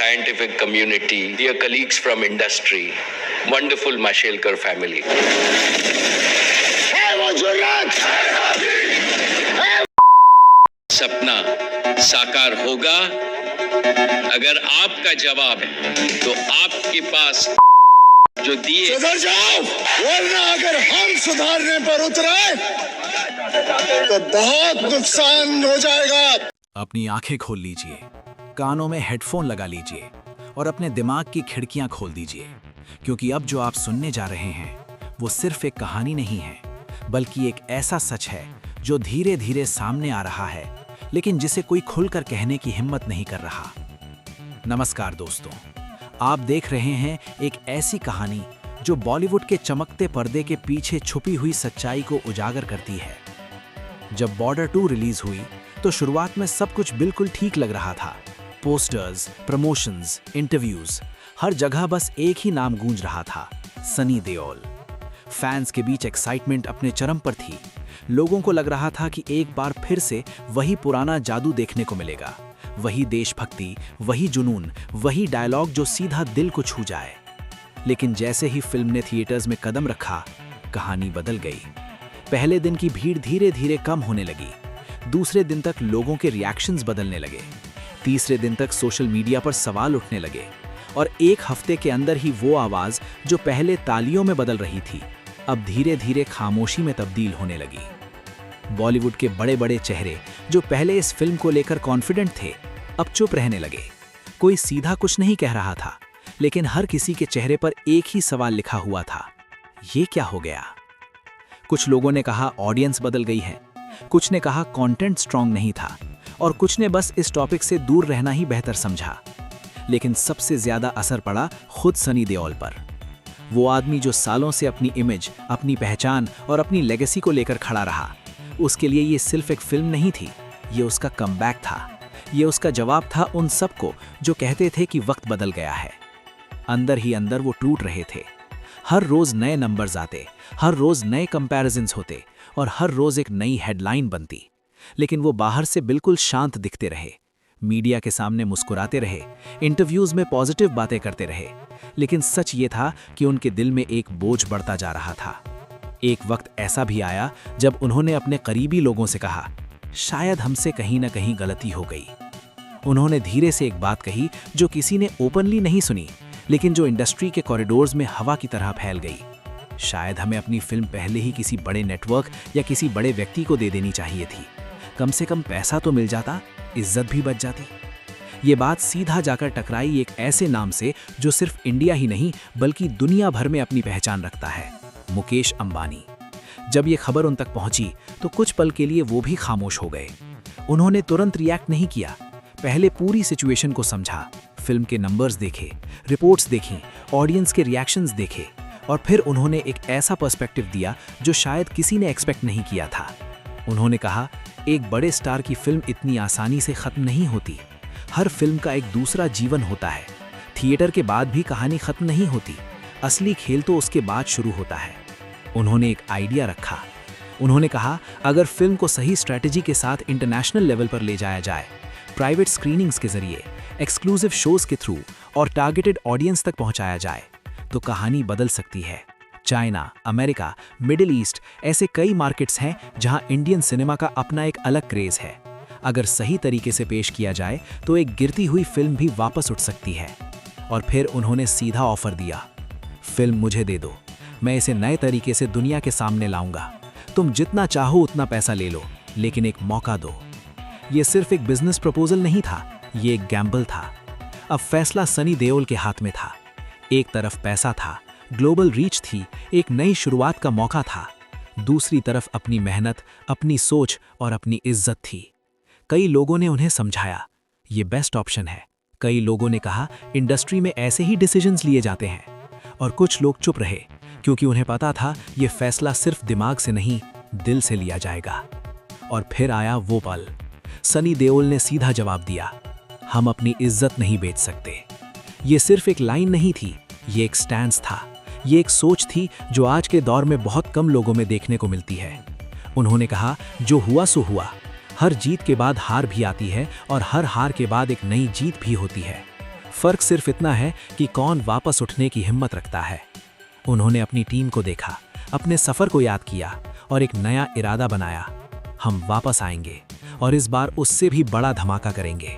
scientific community, dear colleagues from industry, wonderful Mashelkar family. सपना साकार होगा अगर आपका जवाब है तो आपके पास जो दिए सुधर जाओ, वरना अगर हम सुधारने पर उतरे तो बहुत नुकसान हो जाएगा। अपनी आंखें खोल लीजिए, कानों में हेडफोन लगा लीजिए और अपने दिमाग की खिड़कियां खोल दीजिए, क्योंकि अब जो आप सुनने जा रहे हैं वो सिर्फ एक कहानी नहीं है, बल्कि एक ऐसा सच है जो धीरे धीरे सामने आ रहा है, लेकिन जिसे कोई खुलकर कहने की हिम्मत नहीं कर रहा। नमस्कार दोस्तों, आप देख रहे हैं एक ऐसी कहानी जो बॉलीवुड के चमकते पर्दे के पीछे छुपी हुई सच्चाई को उजागर करती है। जब बॉर्डर 2 रिलीज हुई तो शुरुआत में सब कुछ बिल्कुल ठीक लग रहा था। पोस्टर्स, प्रमोशंस, इंटरव्यूज, हर जगह बस एक ही नाम गूंज रहा था, सनी देओल। फैंस के बीच एक्साइटमेंट अपने चरम पर थी। लोगों को लग रहा था कि एक बार फिर से वही पुराना जादू देखने को मिलेगा, वही देशभक्ति, वही जुनून, वही डायलॉग जो सीधा दिल को छू जाए। लेकिन जैसे ही फिल्म ने थिएटर्स में कदम रखा, कहानी बदल गई। पहले दिन की भीड़ धीरे धीरे कम होने लगी, दूसरे दिन तक लोगों के रिएक्शंस बदलने लगे, तीसरे दिन तक सोशल मीडिया पर सवाल उठने लगे, और एक हफ्ते के अंदर ही वो आवाज़ जो पहले तालियों में बदल रही थी, अब धीरे धीरे खामोशी में तब्दील होने लगी। बॉलीवुड के बड़े बड़े चेहरे जो पहले इस फिल्म को लेकर कॉन्फिडेंट थे, अब चुप रहने लगे। कोई सीधा कुछ नहीं कह रहा था, लेकिन हर किसी के चेहरे पर एक ही सवाल लिखा हुआ था, ये क्या हो गया? कुछ लोगों ने कहा ऑडियंस बदल गई है, कुछ ने कहा कंटेंट स्ट्रांग नहीं था, और कुछ ने बस इस टॉपिक से दूर रहना ही बेहतर समझा। लेकिन सबसे ज्यादा असर पड़ा खुद सनी देओल पर। वो आदमी जो सालों से अपनी इमेज, अपनी पहचान और अपनी लेगेसी को लेकर खड़ा रहा, उसके लिए ये सिर्फ एक फिल्म नहीं थी, ये उसका कमबैक था। ये उसका जवाब था उन सबको जो कहते थे कि वक्त बदल गया है। अंदर ही अंदर वो टूट रहे थे। हर रोज नए नंबर्स आते, हर रोज नए कंपैरिजन्स होते और हर रोज एक नई हेडलाइन बनती, लेकिन वो बाहर से बिल्कुल शांत दिखते रहे। मीडिया के सामने मुस्कुराते रहे, इंटरव्यूज में पॉजिटिव बातें करते रहे, लेकिन सच ये था कि उनके दिल में एक बोझ बढ़ता जा रहा था। एक वक्त ऐसा भी आया जब उन्होंने अपने करीबी लोगों से कहा, शायद हमसे कहीं ना कहीं गलती हो गई। उन्होंने धीरे से एक बात कही जो किसी ने ओपनली नहीं सुनी, लेकिन जो इंडस्ट्री के कॉरिडोर्स में हवा की तरह फैल गई। शायद हमें अपनी फिल्म पहले ही किसी बड़े नेटवर्क या किसी बड़े व्यक्ति को दे देनी चाहिए थी। कम से कम पैसा तो मिल जाता, इज्जत भी बच जाती। ये बात सीधा जाकर टकराई एक ऐसे नाम से जो सिर्फ इंडिया ही नहीं बल्कि दुनिया भर में अपनी पहचान रखता है, मुकेश अंबानी। जब ये खबर उन तक पहुंची तो कुछ पल के लिए वो भी खामोश हो गए। उन्होंने तुरंत रिएक्ट नहीं किया, पहले पूरी सिचुएशन को समझा, फिल्म के नंबर्स देखे, रिपोर्ट्स देखी, ऑडियंस के रिएक्शंस देखे, और फिर उन्होंने एक ऐसा पर्सपेक्टिव दिया जो शायद किसी ने एक्सपेक्ट नहीं किया था। उन्होंने कहा, एक बड़े स्टार की फिल्म इतनी आसानी से खत्म नहीं होती। हर फिल्म का एक दूसरा जीवन होता है। थिएटर के बाद भी कहानी खत्म नहीं होती, असली खेल तो उसके बाद शुरू होता है। उन्होंने एक आइडिया रखा। उन्होंने कहा, अगर फिल्म को सही स्ट्रैटेजी के साथ इंटरनेशनल लेवल पर ले जाया जाए, प्राइवेट स्क्रीनिंग्स के जरिए, एक्सक्लूसिव शोज के थ्रू और टारगेटेड ऑडियंस तक पहुंचाया जाए, तो कहानी बदल सकती है। चाइना, अमेरिका, मिडिल ईस्ट ऐसे कई मार्केट्स हैं जहां इंडियन सिनेमा का अपना एक अलग क्रेज है। अगर सही तरीके से पेश किया जाए तो एक गिरती हुई फिल्म भी वापस उठ सकती है। और फिर उन्होंने सीधा ऑफर दिया, फिल्म मुझे दे दो, मैं इसे नए तरीके से दुनिया के सामने लाऊंगा। तुम जितना चाहो उतना पैसा ले लो, लेकिन एक मौका दो। ये सिर्फ एक बिजनेस प्रपोजल नहीं था, ये एक गैम्बल था। अब फैसला सनी देओल के हाथ में था। एक तरफ पैसा था, ग्लोबल रीच थी, एक नई शुरुआत का मौका था। दूसरी तरफ अपनी मेहनत, अपनी सोच और अपनी इज्जत थी। कई लोगों ने उन्हें समझाया, ये बेस्ट ऑप्शन है। कई लोगों ने कहा, इंडस्ट्री में ऐसे ही डिसीजंस लिए जाते हैं। और कुछ लोग चुप रहे, क्योंकि उन्हें पता था ये फैसला सिर्फ दिमाग से नहीं, दिल से लिया जाएगा। और फिर आया वो पल। सनी देओल ने सीधा जवाब दिया, हम अपनी इज्जत नहीं बेच सकते। ये सिर्फ एक लाइन नहीं थी, ये एक स्टैंस था, ये एक सोच थी जो आज के दौर में बहुत कम लोगों में देखने को मिलती है। उन्होंने कहा, जो हुआ सो हुआ। हर जीत के बाद हार भी आती है और हर हार के बाद एक नई जीत भी होती है। फर्क सिर्फ इतना है कि कौन वापस उठने की हिम्मत रखता है। उन्होंने अपनी टीम को देखा, अपने सफर को याद किया और एक नया इरादा बनाया। हम वापस आएंगे और इस बार उससे भी बड़ा धमाका करेंगे।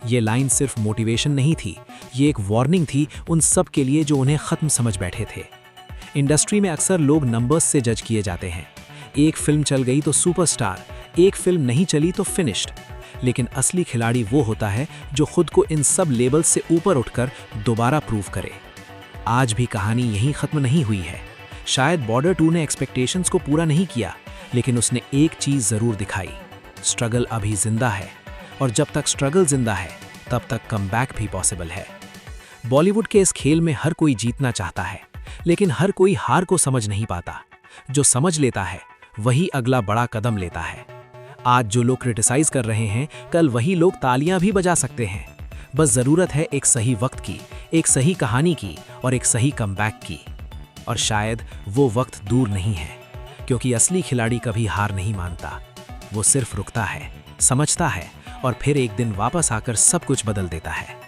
ये लाइन सिर्फ मोटिवेशन नहीं थी, ये एक वार्निंग थी उन सब के लिए जो उन्हें खत्म समझ बैठे थे। इंडस्ट्री में अक्सर लोग नंबर्स से जज किए जाते हैं। एक फिल्म चल गई तो सुपरस्टार, एक फिल्म नहीं चली तो फिनिश्ड। लेकिन असली खिलाड़ी वो होता है जो खुद को इन सब लेबल्स से ऊपर उठकर दोबारा प्रूव करे। आज भी कहानी यहीं खत्म नहीं हुई है। शायद बॉर्डर 2 ने एक्सपेक्टेशंस को पूरा नहीं किया, लेकिन उसने एक चीज जरूर दिखाई, स्ट्रगल अभी जिंदा है और जब तक स्ट्रगल जिंदा है तब तक कमबैक भी पॉसिबल है। बॉलीवुड के इस खेल में हर कोई जीतना चाहता है, लेकिन हर कोई हार को समझ नहीं पाता। जो समझ लेता है वही अगला बड़ा कदम लेता है। आज जो लोग क्रिटिसाइज कर रहे हैं, कल वही लोग तालियां भी बजा सकते हैं। बस जरूरत है एक सही वक्त की, एक सही कहानी की और एक सही कमबैक की। और शायद वो वक्त दूर नहीं है, क्योंकि असली खिलाड़ी कभी हार नहीं मानता। वो सिर्फ रुकता है, समझता है और फिर एक दिन वापस आकर सब कुछ बदल देता है।